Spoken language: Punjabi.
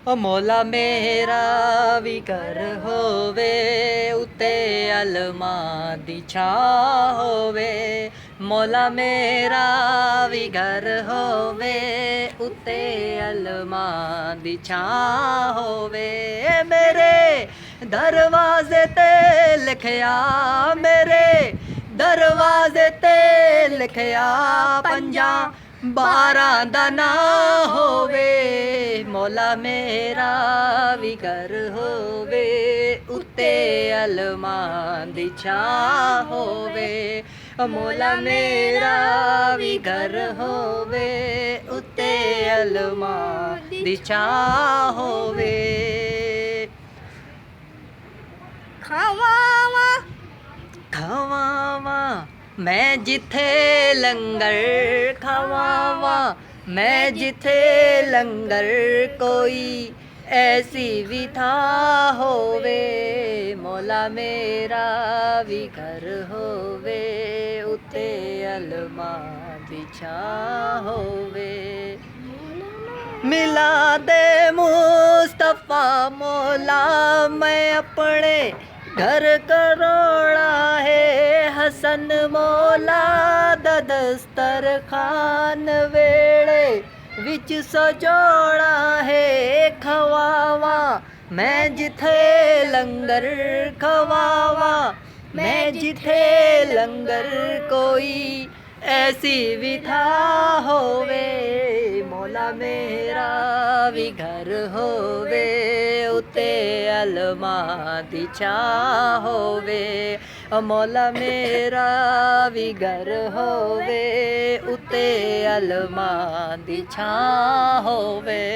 ਓ ਮੌਲਾ ਮੇਰਾ ਵੀ ਘਰ ਹੋਵੇ, ਉੱਤੇ ਅਲਮਾਂ ਦੀ ਛਾਂ ਹੋਵੇ। ਮੌਲਾ ਮੇਰਾ ਵੀ ਘਰ ਹੋਵੇ, ਉੱਤੇ ਅਲਮਾਂ ਦੀ ਛਾਂ ਹੋਵੇ। ਮੇਰੇ ਦਰਵਾਜ਼ੇ ਤੇ ਲਿਖਿਆ, ਮੇਰੇ ਦਰਵਾਜ਼ੇ ਤੇ ਲਿਖਿਆ, ਪੰਜਾਂ ਬਾਰਾਂ ਦਾ ਨਾਂ ਹੋਵੇ। ਮੌਲਾ ਮੇਰਾ ਵੀ ਘਰ ਹੋਵੇ, ਉੱਤੇ ਅਲਮਾਂ ਦੀ ਛਾਂ ਹੋਵੇ। ਮੌਲਾ ਮੇਰਾ ਵੀ ਘਰ ਹੋਵੇ, ਉੱਤੇ ਅਲਮਾਂ ਦੀ ਛਾਂ ਹੋਵੇ। ਖਾਵਾਂ ਖਾਵਾਂ ਮੈਂ ਜਿੱਥੇ ਲੰਗਰ, ਖਾਵਾਂ ਮੈਂ ਜਿੱਥੇ ਲੰਗਰ, ਕੋਈ ਐਸੀ ਵੀ ਥਾਂ ਹੋਵੇ। ਮੌਲਾ ਮੇਰਾ ਵੀ ਘਰ ਹੋਵੇ, ਉੱਤੇ ਅਲਮਾਂ ਦੀ ਛਾਂ ਹੋਵੇ। ਮਿਲਾਦੇ ਮੁਸਤਫਾ ਮੌਲਾ ਮੈਂ ਆਪਣੇ घर करोड़ा है, हसन मौला दा दस्तरखान वेड़े विच सजोड़ा है। खवावा मैं जिथे लंगर, खवावा मैं जिथे लंगर, कोई ऐसी भी था होवे। मौला मेरा भी घर होवे, उत्ते अल्मां दी छां होवे। मौला मेरा भी घर होवे, उत्ते अल्मां दी छां होवे।